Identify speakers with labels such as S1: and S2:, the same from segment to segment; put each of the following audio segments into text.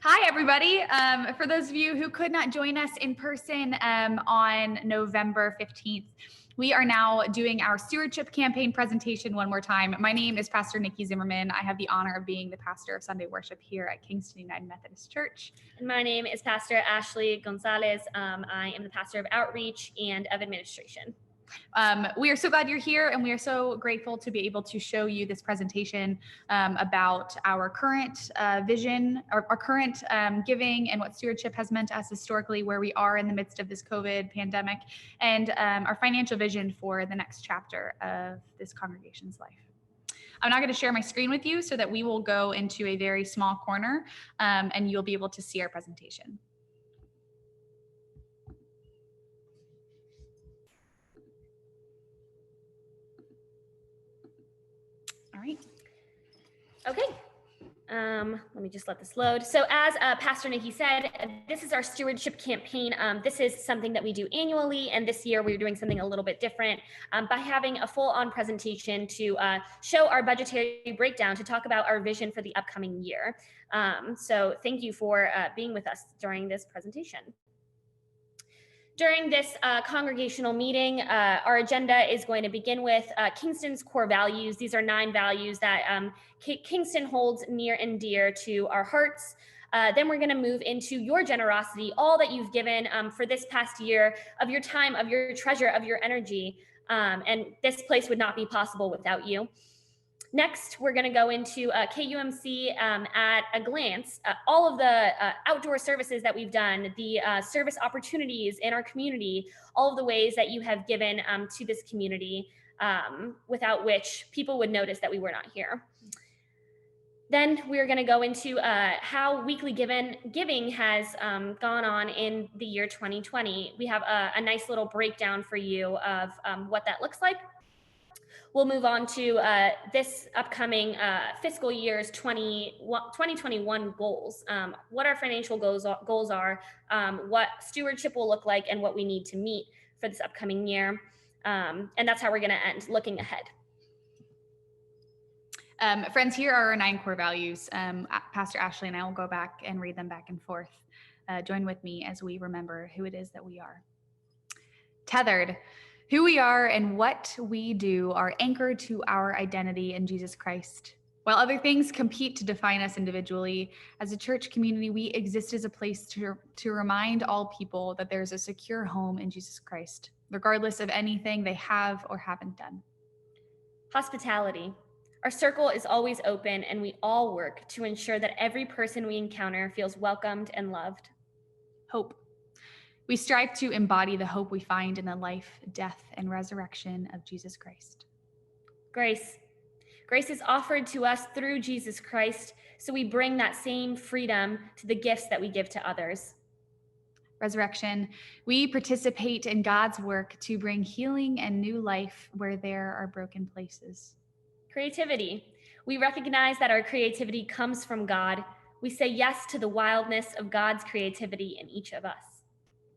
S1: Hi, everybody. For those of you who could not join us in person on November 15th, we are now doing our stewardship campaign presentation one more time. My name is Pastor Nikki Zimmerman. I have the honor of being the pastor of Sunday worship here at Kingston United Methodist Church.
S2: And my name is Pastor Ashley Gonzalez. I am the pastor of outreach and of administration.
S1: We are so glad you're here, and we are so grateful to be able to show you this presentation about our current vision, our current giving, and what stewardship has meant to us historically, where we are in the midst of this COVID pandemic, and our financial vision for the next chapter of this congregation's life. I'm not going to share my screen with you so that we will go into a very small corner and you'll be able to see our presentation. All right.
S2: Okay. Let me just let this load. So as Pastor Nikki said, this is our stewardship campaign. This is something that we do annually, and this year we're doing something a little bit different by having a full-on presentation to show our budgetary breakdown, to talk about our vision for the upcoming year. So thank you for being with us during this presentation. During this congregational meeting, our agenda is going to begin with Kingston's core values. These are 9 values that Kingston holds near and dear to our hearts. Then we're going to move into your generosity, all that you've given for this past year, of your time, of your treasure, of your energy. And this place would not be possible without you. Next, we're going to go into KUMC at a glance, all of the outdoor services that we've done, the service opportunities in our community, all of the ways that you have given to this community, without which people would notice that we were not here. Then we're going to go into how weekly giving has gone on in the year 2020. We have a nice little breakdown for you of what that looks like. We'll move on to this upcoming fiscal year's 2021 goals, what our financial goals are, what stewardship will look like, and what we need to meet for this upcoming year. And that's how we're going to end, looking ahead.
S1: Friends, here are our 9 core values. Pastor Ashley and I will go back and read them back and forth. Join with me as we remember who it is that we are. Tethered. Who we are and what we do are anchored to our identity in Jesus Christ. While other things compete to define us individually, as a church community, we exist as a place to remind all people that there's a secure home in Jesus Christ, regardless of anything they have or haven't done.
S2: Hospitality. Our circle is always open, and we all work to ensure that every person we encounter feels welcomed and loved.
S1: Hope. We strive to embody the hope we find in the life, death, and resurrection of Jesus Christ.
S2: Grace. Grace is offered to us through Jesus Christ, so we bring that same freedom to the gifts that we give to others.
S1: Resurrection. We participate in God's work to bring healing and new life where there are broken places.
S2: Creativity. We recognize that our creativity comes from God. We say yes to the wildness of God's creativity in each of us.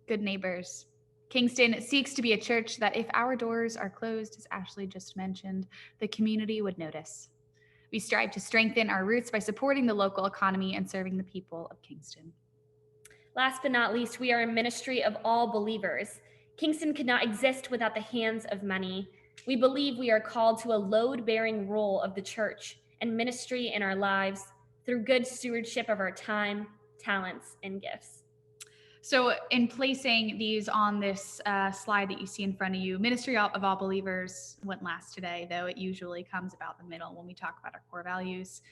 S1: Good neighbors. Kingston seeks to be a church that if our doors are closed, as Ashley just mentioned, the community would notice. We strive to strengthen our roots by supporting the local economy and serving the people of Kingston.
S2: Last but not least, we are a ministry of all believers. Kingston could not exist without the hands of many. We believe we are called to a load-bearing role of the church and ministry in our lives through good stewardship of our time, talents, and gifts.
S1: So in placing these on this slide that you see in front of you, Ministry of All Believers went last today, though it usually comes about the middle when we talk about our core values.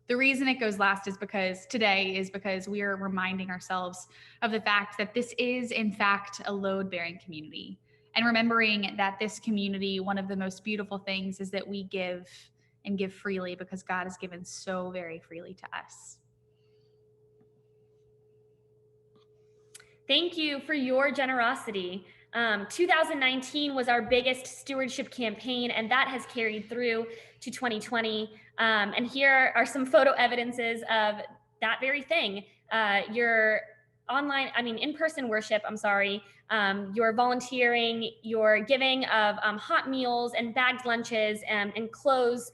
S1: The reason it goes last is because we are reminding ourselves of the fact that this is, in fact, a load-bearing community. And remembering that this community, one of the most beautiful things is that we give and give freely because God has given so very freely to us.
S2: Thank you for your generosity. 2019 was our biggest stewardship campaign, and that has carried through to 2020. And here are some photo evidences of that very thing. Your in-person worship, your volunteering, your giving of hot meals and bagged lunches and clothes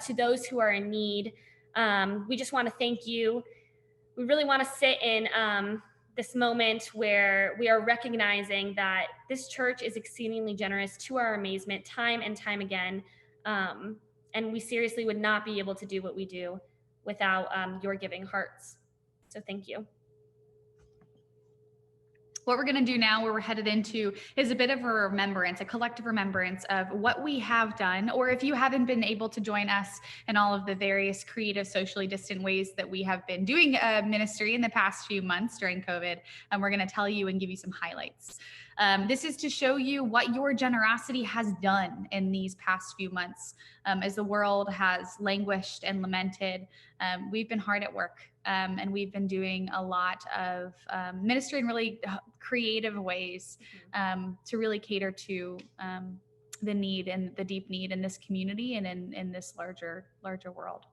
S2: to those who are in need. We just want to thank you. we really want to sit in this moment where we are recognizing that this church is exceedingly generous, to our amazement, time and time again. And we seriously would not be able to do what we do without your giving hearts. So thank you.
S1: What we're going to do now, where we're headed into, is a bit of a remembrance, a collective remembrance of what we have done, or if you haven't been able to join us in all of the various creative, socially distant ways that we have been doing ministry in the past few months during COVID, and we're going to tell you and give you some highlights. This is to show you what your generosity has done in these past few months. As the world has languished and lamented, we've been hard at work. And we've been doing a lot of ministry in really creative ways to really cater to the need and the deep need in this community and in this larger world.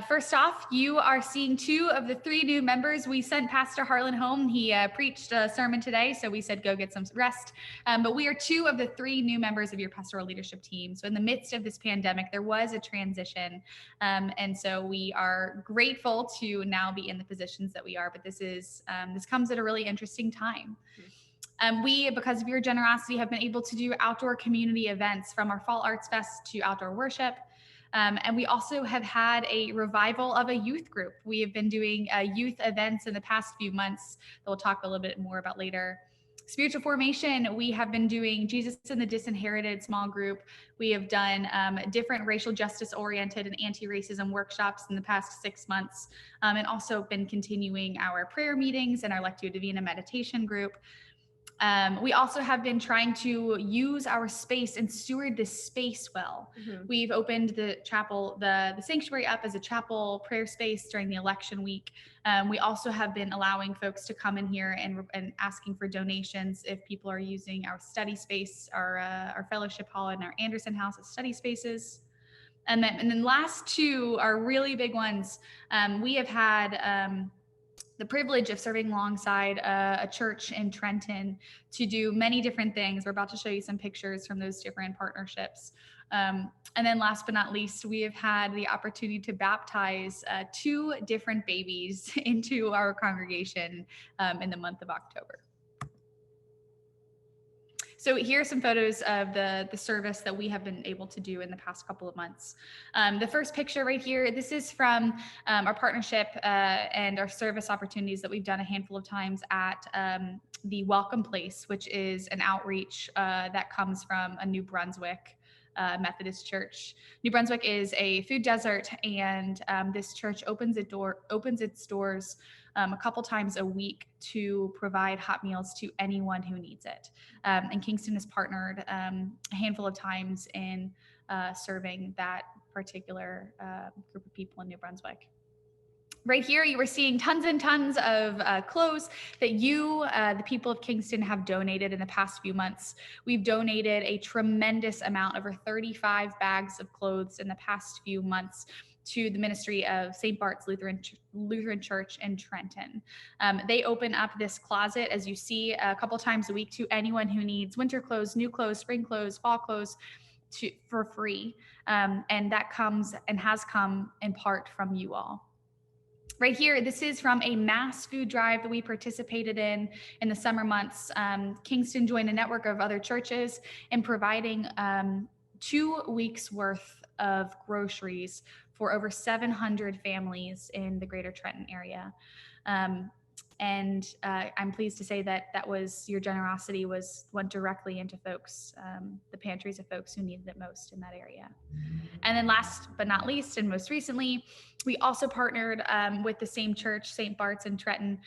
S1: First off, you are seeing 2 of the 3 new members. We sent Pastor Harlan home. He preached a sermon today, so we said go get some rest. But we are 2 of the 3 new members of your pastoral leadership team. So in the midst of this pandemic, there was a transition. And so we are grateful to now be in the positions that we are. But this comes at a really interesting time. We, because of your generosity, have been able to do outdoor community events, from our Fall Arts Fest to outdoor worship. And we also have had a revival of a youth group. We have been doing youth events in the past few months that we'll talk a little bit more about later. Spiritual formation, we have been doing Jesus and the Disinherited small group. We have done different racial justice oriented and anti-racism workshops in the past 6 months, and also been continuing our prayer meetings and our Lectio Divina meditation group. We also have been trying to use our space and steward this space well. We've opened the chapel, the sanctuary up as a chapel prayer space during the election week. We also have been allowing folks to come in here and asking for donations if people are using our study space, our fellowship hall, and our Anderson House as study spaces. And then last 2 are really big ones. We have had the privilege of serving alongside a church in Trenton to do many different things. We're about to show you some pictures from those different partnerships. And then last but not least, we have had the opportunity to baptize 2 different babies into our congregation in the month of October. So here are some photos of the service that we have been able to do in the past couple of months. The first picture right here, this is from our partnership and our service opportunities that we've done a handful of times at the Welcome Place, which is an outreach that comes from a New Brunswick Methodist church. New Brunswick is a food desert, and this church opens its doors a couple times a week to provide hot meals to anyone who needs it. And Kingston has partnered a handful of times in serving that particular group of people in New Brunswick. Right here, you were seeing tons and tons of clothes that you, the people of Kingston, have donated in the past few months. We've donated a tremendous amount, over 35 bags of clothes in the past few months, to the ministry of St. Bart's Lutheran Church in Trenton. They open up this closet, as you see, a couple times a week to anyone who needs winter clothes, new clothes, spring clothes, fall clothes, for free. And that comes and has come in part from you all. Right here, this is from a mass food drive that we participated in the summer months. Kingston joined a network of other churches in providing 2 weeks worth of groceries for over 700 families in the greater Trenton area. And I'm pleased to say that your generosity went directly into folks, the pantries of folks who needed it most in that area. And then last but not least, and most recently, we also partnered with the same church, St. Bart's in Trenton,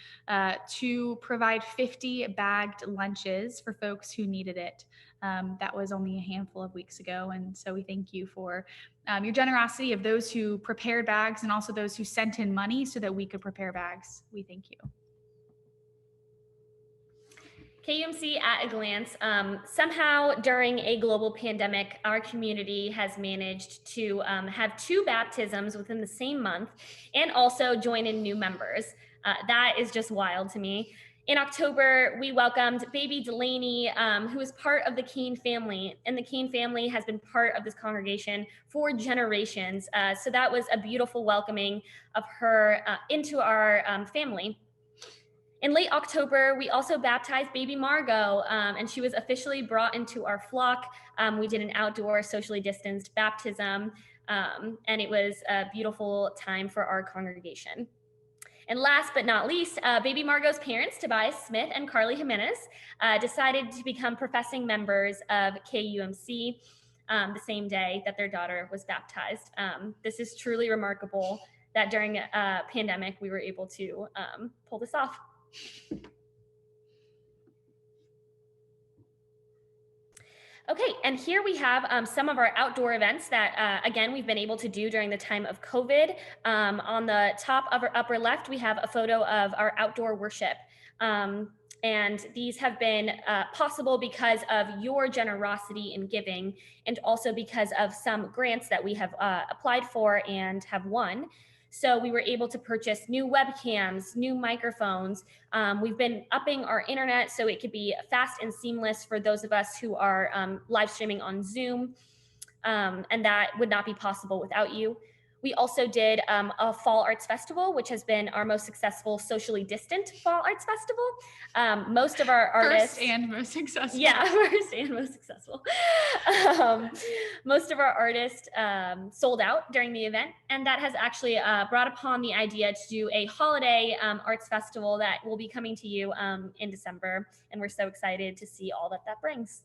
S1: to provide 50 bagged lunches for folks who needed it. That was only a handful of weeks ago. And so we thank you for your generosity, of those who prepared bags and also those who sent in money so that we could prepare bags. We thank you.
S2: KUMC at a glance. Somehow during a global pandemic, our community has managed to have 2 baptisms within the same month and also join in new members. That is just wild to me. In October, we welcomed baby Delaney, who is part of the Kane family, and the Kane family has been part of this congregation for generations. So that was a beautiful welcoming of her into our family. In late October, we also baptized baby Margot, and she was officially brought into our flock. We did an outdoor, socially distanced baptism, and it was a beautiful time for our congregation. And last but not least, baby Margot's parents, Tobias Smith and Carly Jimenez, decided to become professing members of KUMC the same day that their daughter was baptized. This is truly remarkable that during a pandemic, we were able to pull this off. Okay, and here we have some of our outdoor events that, again, we've been able to do during the time of COVID. On the top upper left, we have a photo of our outdoor worship. And these have been possible because of your generosity in giving, and also because of some grants that we have applied for and have won. So we were able to purchase new webcams, new microphones. We've been upping our internet so it could be fast and seamless for those of us who are live streaming on Zoom, and that would not be possible without you. We also did a fall arts festival, which has been our most successful socially distant fall arts festival. Most of our artists—
S1: First and most successful.
S2: Yeah, first and most successful. Most of our artists sold out during the event, and that has actually brought upon the idea to do a holiday arts festival that will be coming to you in December, and we're so excited to see all that brings.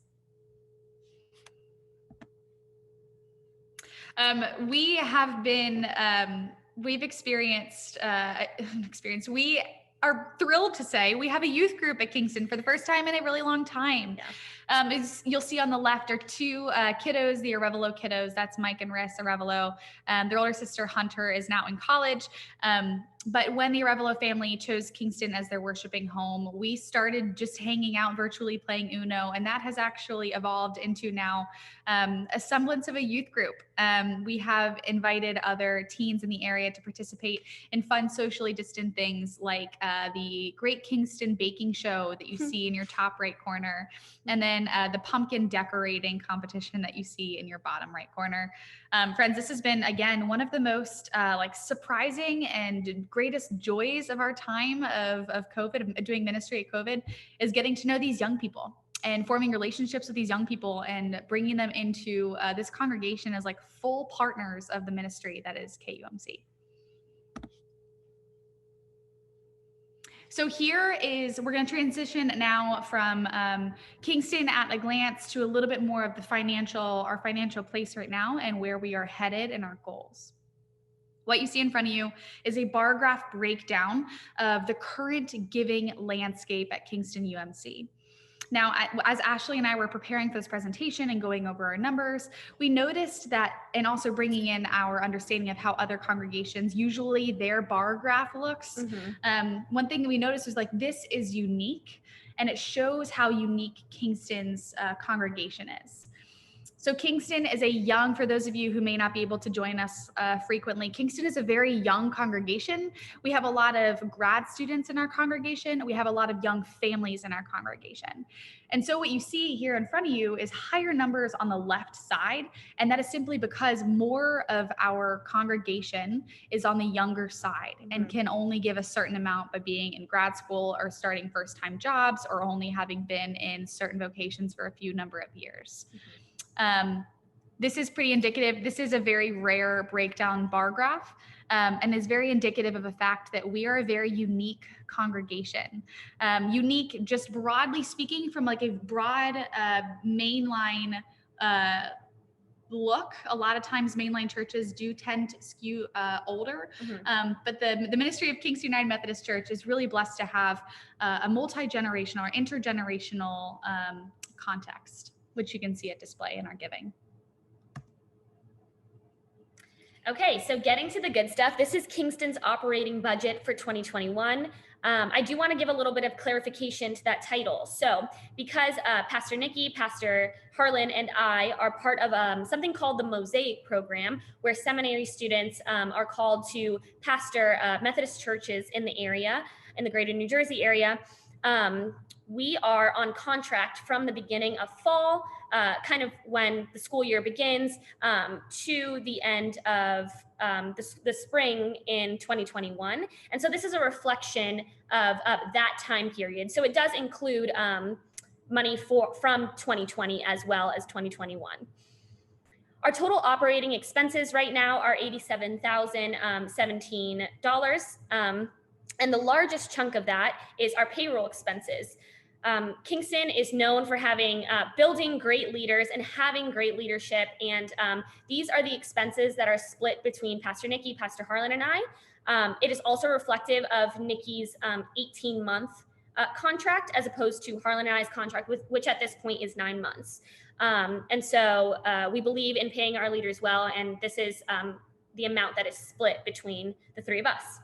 S1: We have been, we've experienced, we are thrilled to say we have a youth group at Kingston for the first time in a really long time.
S2: Yeah.
S1: As you'll see on the left are two kiddos, the Arevalo kiddos. That's Mike and Riss Arevalo. Their older sister Hunter is now in college. But when the Arevalo family chose Kingston as their worshiping home, we started just hanging out virtually playing Uno, and that has actually evolved into now a semblance of a youth group. We have invited other teens in the area to participate in fun socially distant things like the Great Kingston Baking Show that you see in your top right corner, and then the pumpkin decorating competition that you see in your bottom right corner. Friends, this has been, again, one of the most surprising and greatest joys of our time of COVID, of doing ministry at COVID, is getting to know these young people and forming relationships with these young people and bringing them into this congregation as like full partners of the ministry that is KUMC. So here is, we're going to transition now from Kingston at a glance to a little bit more of the our financial place right now and where we are headed and our goals. What you see in front of you is a bar graph breakdown of the current giving landscape at Kingston UMC. Now, as Ashley and I were preparing for this presentation and going over our numbers, we noticed that, and also bringing in our understanding of how other congregations, usually their bar graph looks. One thing that we noticed was like, this is unique, and it shows how unique Kingston's congregation is. So Kingston is a young, for those of you who may not be able to join us frequently, Kingston is a very young congregation. We have a lot of grad students in our congregation. We have a lot of young families in our congregation. And so what you see here in front of you is higher numbers on the left side. And that is simply because more of our congregation is on the younger side and can only give a certain amount by being in grad school or starting first-time jobs or only having been in certain vocations for a few number of years. This is pretty indicative. This is a very rare breakdown bar graph, and is very indicative of the fact that we are a very unique congregation. Unique, just broadly speaking, from like a broad mainline look. A lot of times mainline churches do tend to skew older, but the ministry of Kingston United Methodist Church is really blessed to have a multi-generational or intergenerational context, which you can see at display in our giving.
S2: Okay, so getting to the good stuff, this is Kingston's operating budget for 2021. I do want to give a little bit of clarification to that title. So because Pastor Nikki, Pastor Harlan, and I are part of something called the Mosaic program, where seminary students are called to pastor Methodist churches in the area, in the greater New Jersey area. We are on contract from the beginning of fall, kind of when the school year begins, to the end of the spring in 2021. And so this is a reflection of that time period. So it does include money from 2020 as well as 2021. Our total operating expenses right now are $87,017. And the largest chunk of that is our payroll expenses. Kingston is known for having building great leaders and having great leadership. And these are the expenses that are split between Pastor Nikki, Pastor Harlan, and I. It is also reflective of Nikki's 18-month contract as opposed to Harlan and I's contract, which at this point is 9 months. And so we believe in paying our leaders well, and this is the amount that is split between the three of us.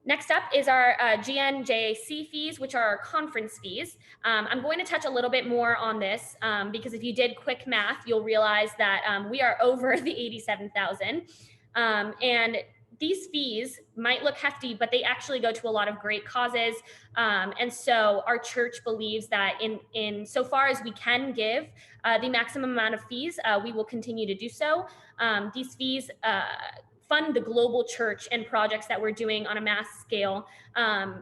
S2: Next up is our GNJAC fees, which are our conference fees. I'm going to touch a little bit more on this because if you did quick math, you'll realize that we are over the 87,000. And these fees might look hefty, but they actually go to a lot of great causes. And so our church believes that in so far as we can give the maximum amount of fees, we will continue to do so. These fees fund the global church and projects that we're doing on a mass scale.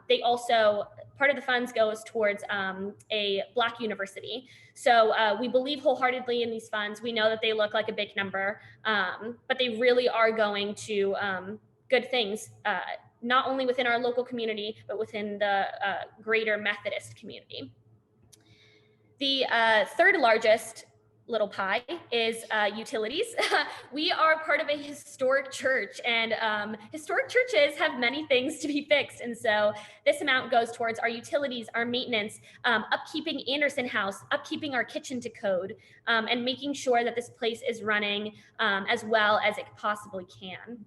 S2: They also, part of the funds goes towards a Black university. So we believe wholeheartedly in these funds. We know that they look like a big number, but they really are going to good things, not only within our local community, but within the greater Methodist community. The third largest little pie is utilities. We are part of a historic church, and historic churches have many things to be fixed. And so this amount goes towards our utilities, our maintenance, upkeeping Anderson House, upkeeping our kitchen to code, and making sure that this place is running as well as it possibly can.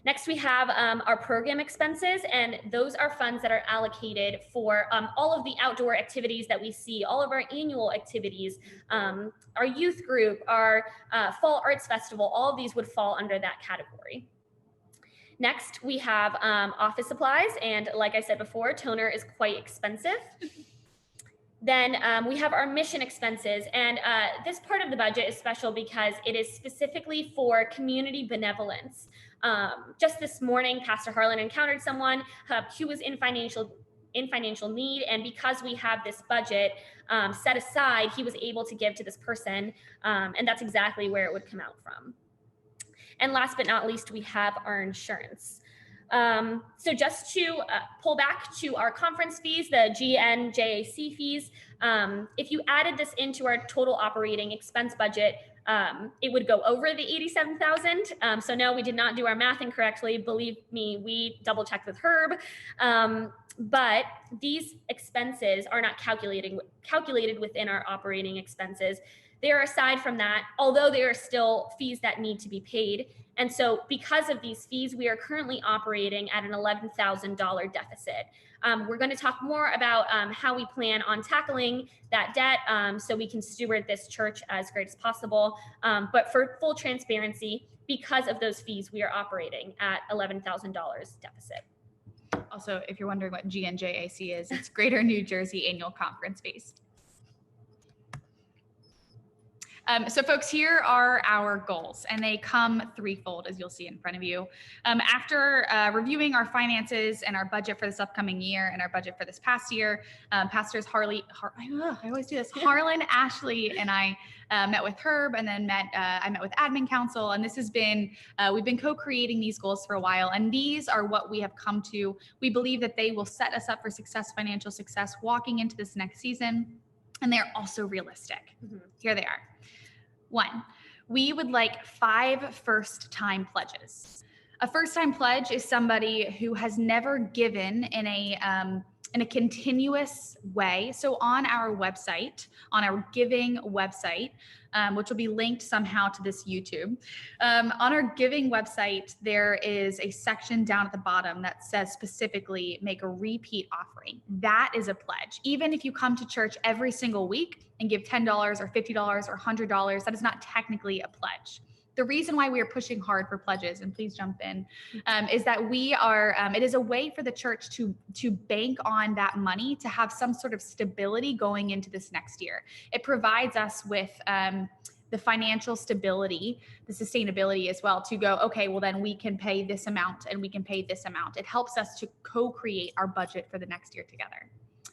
S2: Next, we have our program expenses, and those are funds that are allocated for all of the outdoor activities that we see, all of our annual activities, our youth group, our fall arts festival, all of these would fall under that category. Next, we have office supplies, and like I said before, toner is quite expensive. Then we have our mission expenses, and this part of the budget is special because it is specifically for community benevolence. Just this morning, Pastor Harlan encountered someone who was in financial need, and because we have this budget set aside, he was able to give to this person, and that's exactly where it would come out from. And last but not least, we have our insurance. So just to pull back to our conference fees, the GNJAC fees, if you added this into our total operating expense budget, it would go over the 87,000. So no, we did not do our math incorrectly. Believe me, we double checked with Herb. But these expenses are not calculated within our operating expenses. They are aside from that, although there are still fees that need to be paid. And so because of these fees, we are currently operating at an $11,000 deficit. We're going to talk more about how we plan on tackling that debt so we can steward this church as great as possible. But for full transparency, because of those fees, we are operating at $11,000 deficit.
S1: Also, if you're wondering what GNJAC is, it's Greater New Jersey Annual Conference Fees. So folks, here are our goals, and they come threefold, as you'll see in front of you. After reviewing our finances and our budget for this upcoming year and our budget for this past year, Pastors Harlan, Ashley, and I met with Herb, and then I met with Admin Council, and this has been, we've been co-creating these goals for a while, and these are what we have come to. We believe that they will set us up for success, financial success, walking into this next season, and they're also realistic. Mm-hmm. Here they are. 1, we would like 5 first-time pledges. A first-time pledge is somebody who has never given in a continuous way. So on our website, on our giving website, which will be linked somehow to this YouTube, on our giving website, there is a section down at the bottom that says specifically make a repeat offering. That is a pledge. Even if you come to church every single week and give $10 or $50 or $100, that is not technically a pledge. The reason why we are pushing hard for pledges, and please jump in, is that we are, it is a way for the church to bank on that money to have some sort of stability going into this next year. It provides us with the financial stability, the sustainability as well, to go, okay, well then we can pay this amount and we can pay this amount. It helps us to co-create our budget for the next year together.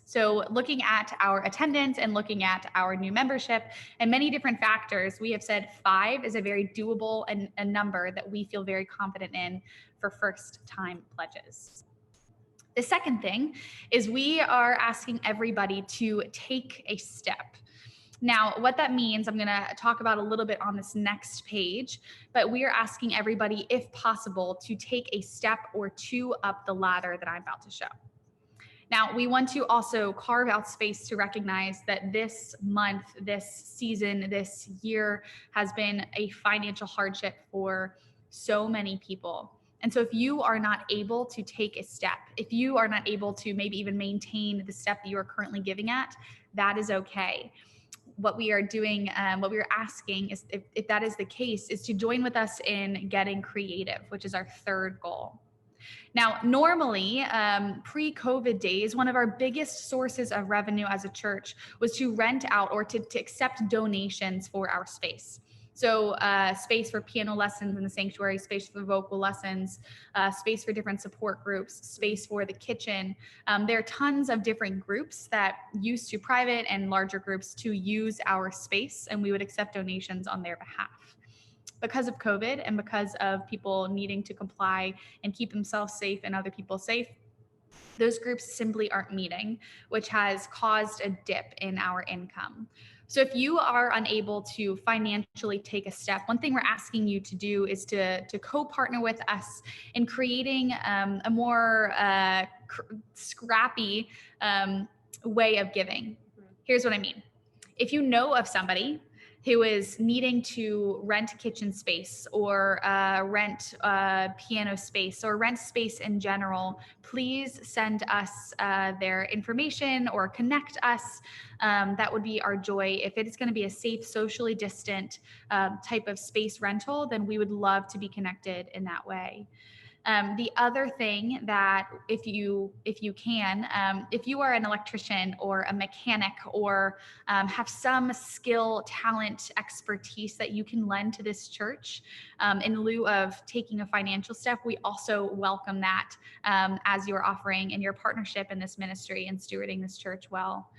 S1: So looking at our attendance and looking at our new membership and many different factors, we have said 5 is a very doable and a number that we feel very confident in for first time pledges. The second thing is we are asking everybody to take a step. Now, what that means, I'm going to talk about a little bit on this next page, but we are asking everybody, if possible, to take a step or 2 up the ladder that I'm about to show. Now, we want to also carve out space to recognize that this month, this season, this year has been a financial hardship for so many people. And so if you are not able to take a step, if you are not able to maybe even maintain the step that you are currently giving at, that is okay. What we are doing, what we are asking is, if that is the case, is to join with us in getting creative, which is our third goal. Now, normally, pre-COVID days, one of our biggest sources of revenue as a church was to rent out or to accept donations for our space. So space for piano lessons in the sanctuary, space for vocal lessons, space for different support groups, space for the kitchen. There are tons of different groups that used to, private and larger groups, to use our space, and we would accept donations on their behalf. Because of COVID and because of people needing to comply and keep themselves safe and other people safe, those groups simply aren't meeting, which has caused a dip in our income. So if you are unable to financially take a step, one thing we're asking you to do is to co-partner with us in creating a more scrappy way of giving. Here's what I mean. If you know of somebody who is needing to rent kitchen space or rent piano space or rent space in general, please send us their information or connect us. That would be our joy. If it is going to be a safe, socially distant type of space rental, then we would love to be connected in that way. The other thing that if you can, if you are an electrician or a mechanic or have some skill, talent, expertise that you can lend to this church in lieu of taking a financial step, we also welcome that as your offering and your partnership in this ministry and stewarding this church well.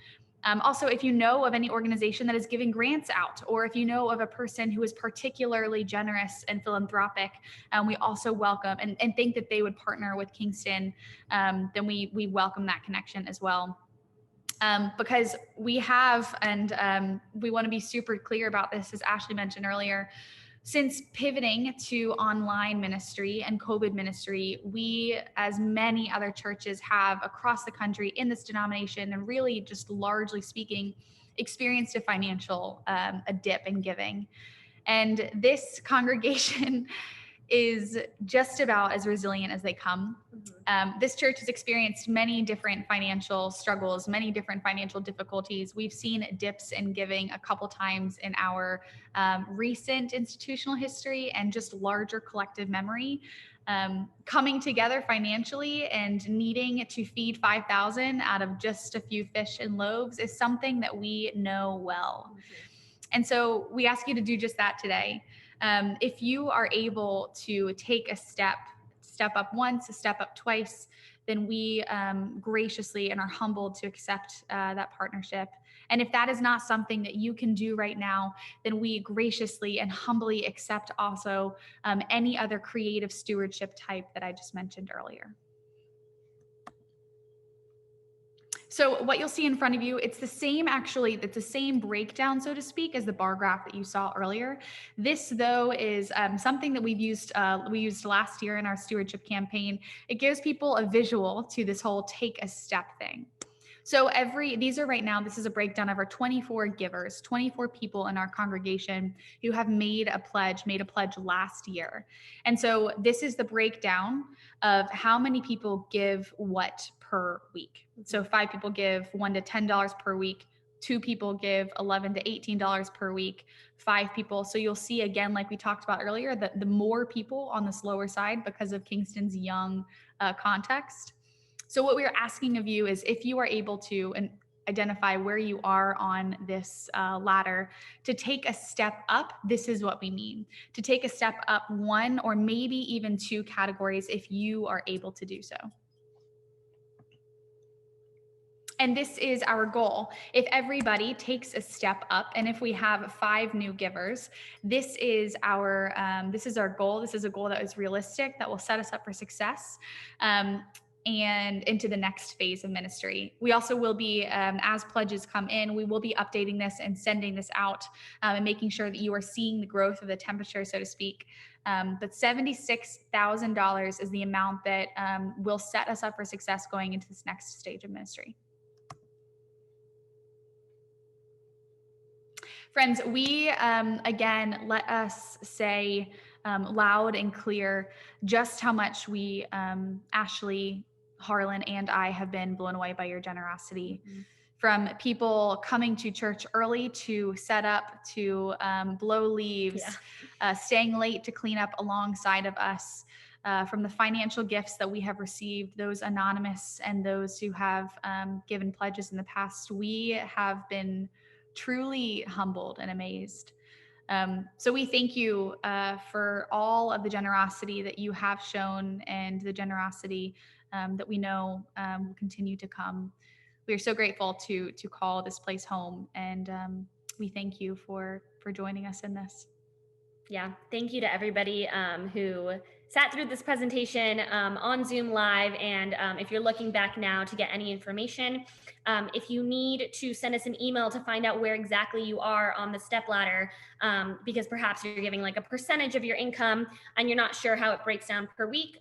S1: Also, if you know of any organization that is giving grants out, or if you know of a person who is particularly generous and philanthropic, we also welcome and think that they would partner with Kingston, then we welcome that connection as well. Because we have, and we want to be super clear about this, as Ashley mentioned earlier, since pivoting to online ministry and COVID ministry, we, as many other churches have across the country in this denomination, and really just largely speaking, experienced a financial a dip in giving. And this congregation is just about as resilient as they come. This church has experienced many different financial struggles, many different financial difficulties. We've seen dips in giving a couple times in our recent institutional history and just larger collective memory. Coming together financially and needing to feed 5,000 out of just a few fish and loaves is something that we know well. And so we ask you to do just that today. If you are able to take a step up once, a step up twice, then we graciously and are humbled to accept that partnership. And if that is not something that you can do right now, then we graciously and humbly accept also any other creative stewardship type that I just mentioned earlier. So what you'll see in front of you, it's the same breakdown, so to speak, as the bar graph that you saw earlier. This, though, is something that we used last year in our stewardship campaign. It gives people a visual to this whole take a step thing. So this is a breakdown of our 24 givers, 24 people in our congregation who have made a pledge last year. And so this is the breakdown of how many people give what per week. So 5 people give $1 to $10 per week. 2 people give $11 to $18 per week, 5 people. So you'll see again, like we talked about earlier, that the more people on this lower side because of Kingston's young context. So what we're asking of you is if you are able to identify where you are on this ladder, to take a step up, this is what we mean. To take a step up 1 or maybe even 2 categories if you are able to do so. And this is our goal. If everybody takes a step up, and if we have 5 new givers, this is our goal. This is a goal that is realistic, that will set us up for success. And into the next phase of ministry. We also will be, as pledges come in, we will be updating this and sending this out and making sure that you are seeing the growth of the temperature, so to speak. But $76,000 is the amount that will set us up for success going into this next stage of ministry. Friends, we, again, let us say loud and clear just how much we, Ashley, Harlan, and I have been blown away by your generosity. Mm-hmm. From people coming to church early to set up, to blow leaves, staying late to clean up alongside of us, from the financial gifts that we have received, those anonymous and those who have given pledges in the past. We have been truly humbled and amazed. So we thank you for all of the generosity that you have shown and the generosity that we know will continue to come. We are so grateful to call this place home, and we thank you for joining us in this.
S2: Yeah, thank you to everybody who sat through this presentation on Zoom Live. And if you're looking back now to get any information, if you need to send us an email to find out where exactly you are on the step ladder, because perhaps you're giving like a percentage of your income and you're not sure how it breaks down per week,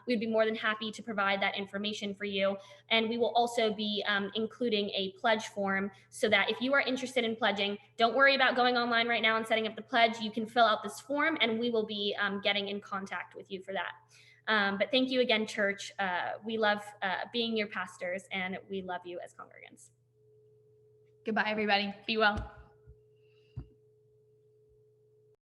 S2: we'd be more than happy to provide that information for you. And we will also be including a pledge form so that if you are interested in pledging, don't worry about going online right now and setting up the pledge. You can fill out this form and we will be getting in contact with you for that. But thank you again, church. We love being your pastors and we love you as congregants.
S1: Goodbye, everybody. Be well.